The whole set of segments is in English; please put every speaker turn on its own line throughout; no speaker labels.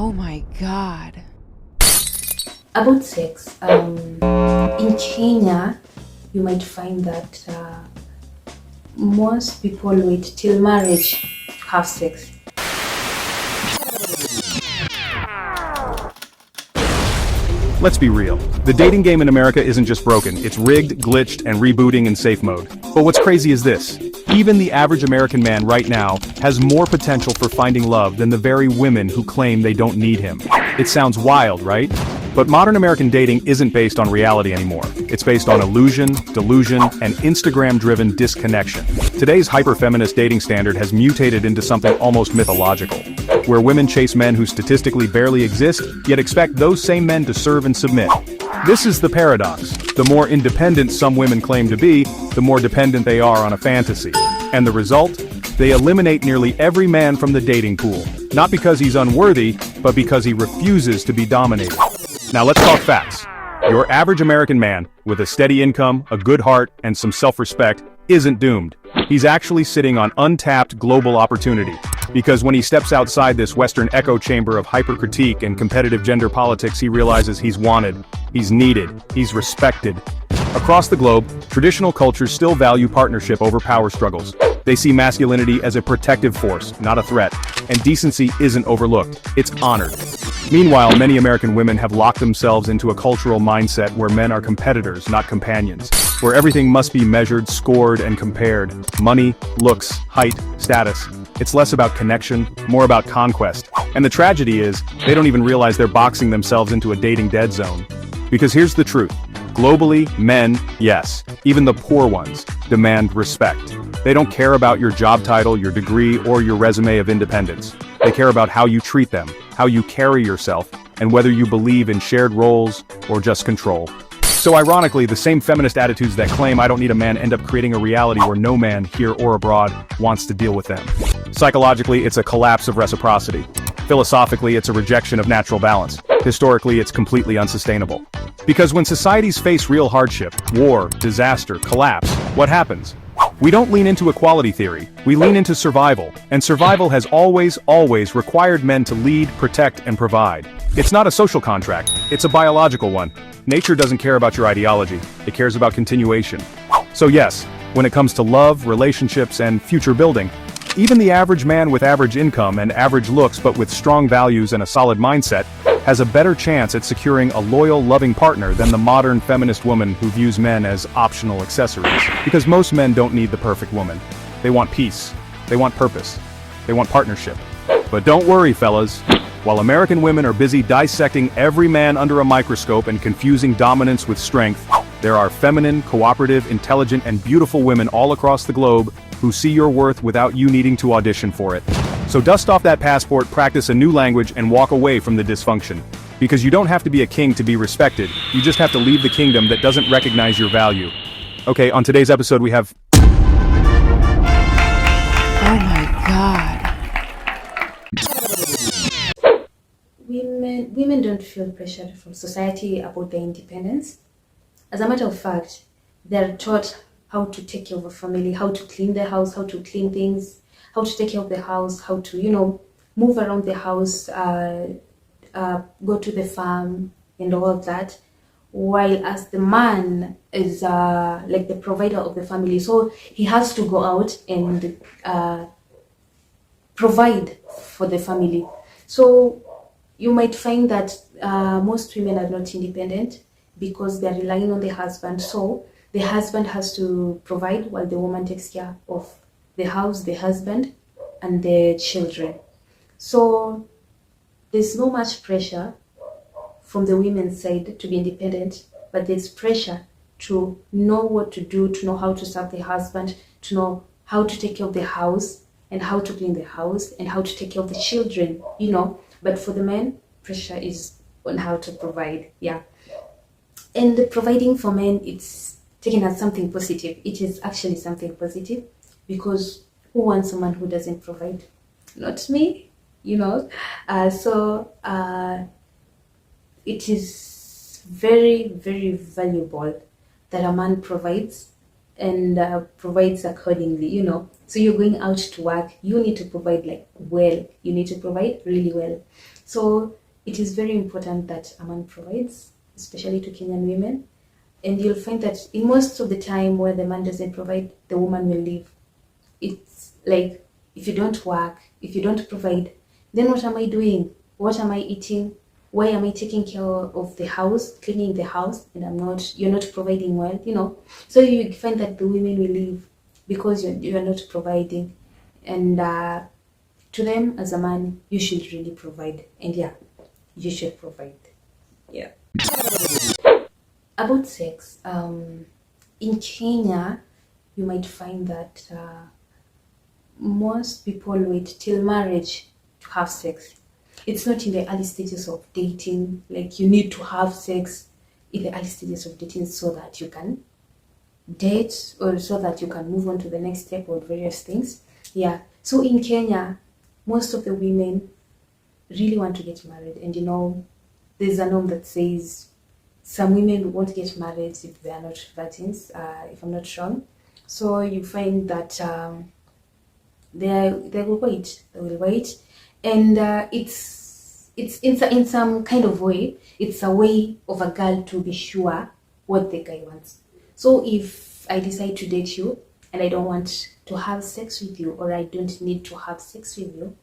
Oh my God.
About sex, in Kenya, you might find that most people wait till marriage to have sex.
Let's be real. The dating game in America isn't just broken, it's rigged, glitched, and rebooting in safe mode. But what's crazy is this. Even the average American man right now has more potential for finding love than the very women who claim they don't need him. It sounds wild, right? But modern American dating isn't based on reality anymore. It's based on illusion, delusion, and Instagram-driven disconnection. Today's hyper-feminist dating standard has mutated into something almost mythological, where women chase men who statistically barely exist, yet expect those same men to serve and submit. This is the paradox. The more independent some women claim to be, the more dependent they are on a fantasy. And the result? They eliminate nearly every man from the dating pool. Not because he's unworthy, but because he refuses to be dominated. Now let's talk facts. Your average American man, with a steady income, a good heart, and some self-respect, isn't doomed. He's actually sitting on untapped global opportunity. Because when he steps outside this Western echo chamber of hypercritique and competitive gender politics, he realizes he's wanted, he's needed, he's respected. Across the globe, traditional cultures still value partnership over power struggles. They see masculinity as a protective force, not a threat, and decency isn't overlooked, it's honored. Meanwhile, many American women have locked themselves into a cultural mindset where men are competitors, not companions, where everything must be measured, scored, and compared. Money, looks, height, status. It's less about connection, more about conquest. And the tragedy is, they don't even realize they're boxing themselves into a dating dead zone. Because here's the truth. Globally, men, yes, even the poor ones, demand respect. They don't care about your job title, your degree, or your resume of independence. They care about how you treat them, how you carry yourself, and whether you believe in shared roles or just control. So ironically, the same feminist attitudes that claim I don't need a man end up creating a reality where no man, here or abroad, wants to deal with them. Psychologically, it's a collapse of reciprocity. Philosophically, it's a rejection of natural balance. Historically, it's completely unsustainable. Because when societies face real hardship, war, disaster, collapse, what happens? We don't lean into equality theory, we lean into survival, and survival has always required men to lead, protect, and provide. It's not a social contract, it's a biological one. Nature doesn't care about your ideology, it cares about continuation. So yes, when it comes to love, relationships, and future building, even the average man with average income and average looks but with strong values and a solid mindset has a better chance at securing a loyal, loving partner than the modern feminist woman who views men as optional accessories. Because most men don't need the perfect woman. They want peace. They want purpose. They want partnership. But don't worry, fellas. While American women are busy dissecting every man under a microscope and confusing dominance with strength, there are feminine, cooperative, intelligent, and beautiful women all across the globe who see your worth without you needing to audition for it. So dust off that passport, practice a new language, and walk away from the dysfunction. Because you don't have to be a king to be respected, you just have to leave the kingdom that doesn't recognize your value. Okay, on today's episode we have...
Oh my God.
Women don't feel pressured from society about their independence. As a matter of fact, they're taught how to take care of a family, how to clean the house, how to clean things, how to take care of the house, how to, move around the house, go to the farm and all of that. While as the man is like the provider of the family, so he has to go out and provide for the family. So you might find that most women are not independent because they're relying on the husband. So the husband has to provide while the woman takes care of the house, the husband, and the children. So there's no much pressure from the women's side to be independent, but there's pressure to know what to do, to know how to serve the husband, to know how to take care of the house, and how to clean the house, and how to take care of the children, But for the men, pressure is on how to provide, yeah. And providing for men, it's taken as something positive. It is actually something positive because who wants someone who doesn't provide? Not me, So it is very, very valuable that a man provides and provides accordingly, So you're going out to work, you need to provide like well, you need to provide really well. So it is very important that a man provides, especially to Kenyan women. And you'll find that in most of the time where the man doesn't provide, the woman will leave. It's like, if you don't work, if you don't provide, then what am I doing? What am I eating? Why am I taking care of the house, cleaning the house, and you're not providing well, So you find that the women will leave because you're not providing. And to them, as a man, you should really provide. And yeah, you should provide. Yeah. About sex, in Kenya, you might find that most people wait till marriage to have sex. It's not in the early stages of dating. Like, you need to have sex in the early stages of dating so that you can date, or so that you can move on to the next step or various things. Yeah. So in Kenya, most of the women really want to get married. And there's a norm that says some women won't get married if they are not virgins, if I'm not wrong. So you find that they will wait. They will wait, and it's in some kind of way. It's a way of a girl to be sure what the guy wants. So if I decide to date you and I don't want to have sex with you, or I don't need to have sex with you,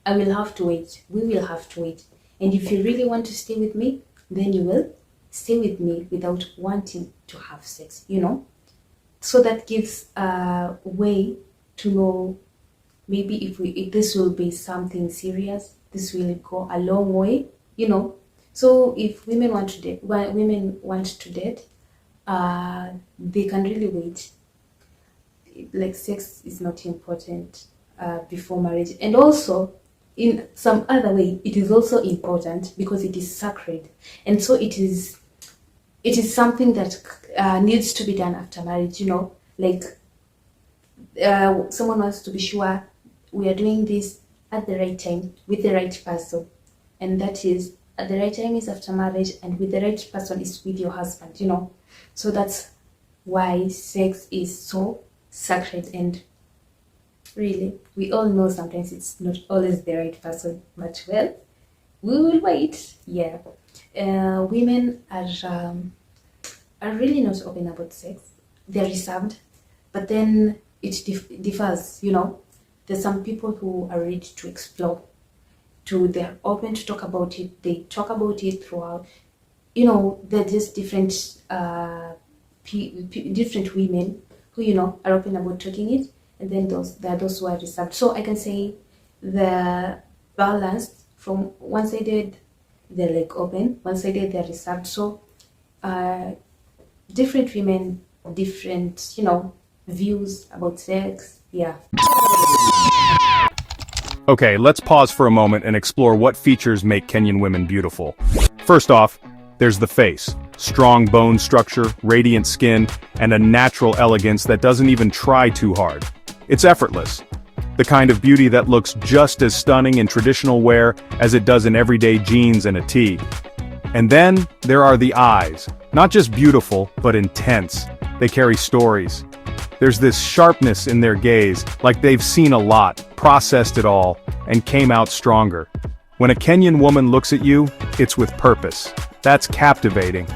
I will have to wait. We will have to wait. And if you really want to stay with me, then you will stay with me without wanting to have sex, So that gives a way to know, maybe if this will be something serious, this will go a long way, So if women want to date, they can really wait. Like, sex is not important before marriage. And also, in some other way, it is also important because it is sacred. And so it is something that needs to be done after marriage, Like, someone wants to be sure we are doing this at the right time with the right person. And that is, at the right time is after marriage, and with the right person is with your husband, So that's why sex is so sacred. And really, we all know sometimes it's not always the right person, but well, we will wait. Yeah. Women are really not open about sex. They're reserved, but then it differs, There's some people who are ready to explore. They're open to talk about it. They talk about it throughout. They're just different different women who, are open about talking it. And then there are those who are reserved. So I can say the balance, from one-sided, they're like open, one-sided, they're reserved. So different women, different, views about sex. Yeah.
Okay, let's pause for a moment and explore what features make Kenyan women beautiful. First off, there's the face. Strong bone structure, radiant skin, and a natural elegance that doesn't even try too hard. It's effortless. The kind of beauty that looks just as stunning in traditional wear as it does in everyday jeans and a tee. And then, there are the eyes. Not just beautiful, but intense. They carry stories. There's this sharpness in their gaze, like they've seen a lot, processed it all, and came out stronger. When a Kenyan woman looks at you, it's with purpose. That's captivating.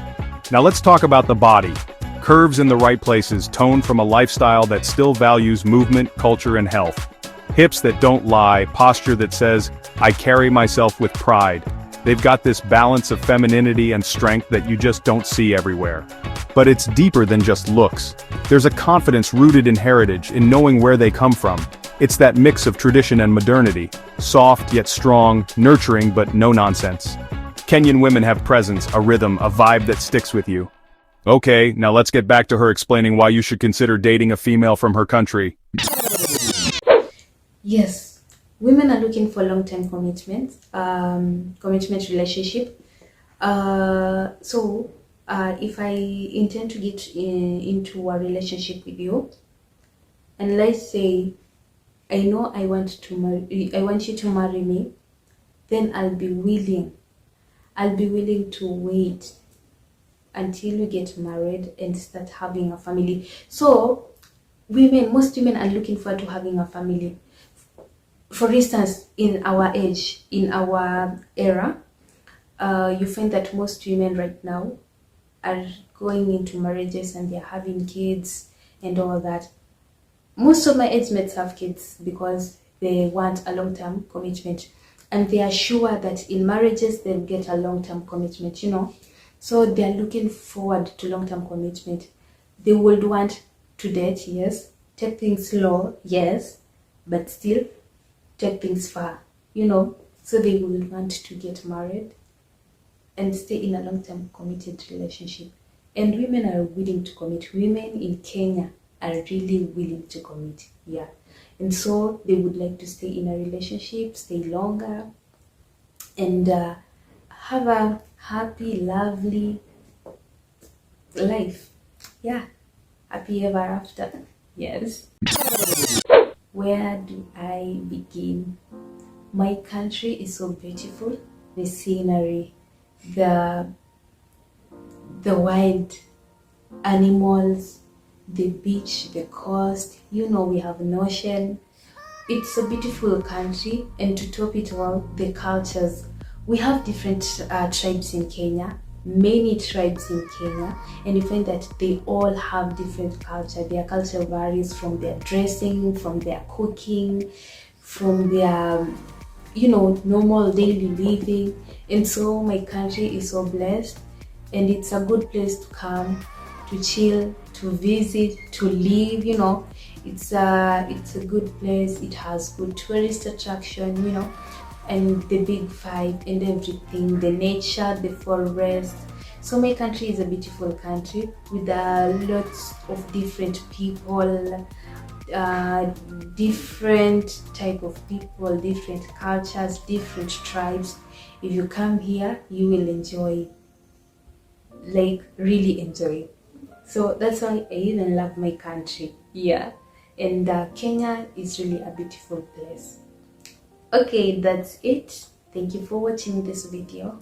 Now let's talk about the body. Curves in the right places, toned from a lifestyle that still values movement, culture, and health. Hips that don't lie, posture that says, I carry myself with pride. They've got this balance of femininity and strength that you just don't see everywhere. But it's deeper than just looks. There's a confidence rooted in heritage, in knowing where they come from. It's that mix of tradition and modernity. Soft yet strong, nurturing but no nonsense. Kenyan women have presence, a rhythm, a vibe that sticks with you. Okay, now let's get back to her explaining why you should consider dating a female from her country.
Yes, women are looking for long-term commitment relationship. So if I intend to get into a relationship with you, and let's say I know I want you to marry me, then I'll be willing to wait. until you get married and start having a family. So most women are looking forward to having a family. For instance, in our age, in our era, you find that most women right now are going into marriages and they're having kids and all that. Most of my age mates have kids because they want a long-term commitment, and they are sure that in marriages they'll get a long-term commitment, So they're looking forward to long-term commitment. They would want to date, yes, take things slow, yes, but still take things far, So they would want to get married and stay in a long-term committed relationship. And women are willing to commit. Women in Kenya are really willing to commit, yeah. And so they would like to stay in a relationship, stay longer, and have a happy, lovely life. Yeah, happy ever after. Yes. Where do I begin? My country is so beautiful. The scenery, the wild animals, the beach, the coast, we have an ocean. It's a beautiful country, and to top it all, the cultures. We have different tribes in Kenya, many tribes in Kenya, and you find that they all have different culture. Their culture varies from their dressing, from their cooking, from their normal daily living. And so my country is so blessed, and it's a good place to come, to chill, to visit, to live. It's a good place. It has good tourist attraction, and the big vibe and everything, the nature, the forest. So my country is a beautiful country with lots of different people, different type of people, different cultures, different tribes. If you come here, you will enjoy, like really enjoy. So that's why I even love my country. Yeah. And Kenya is really a beautiful place. Okay, that's it. Thank you for watching this video.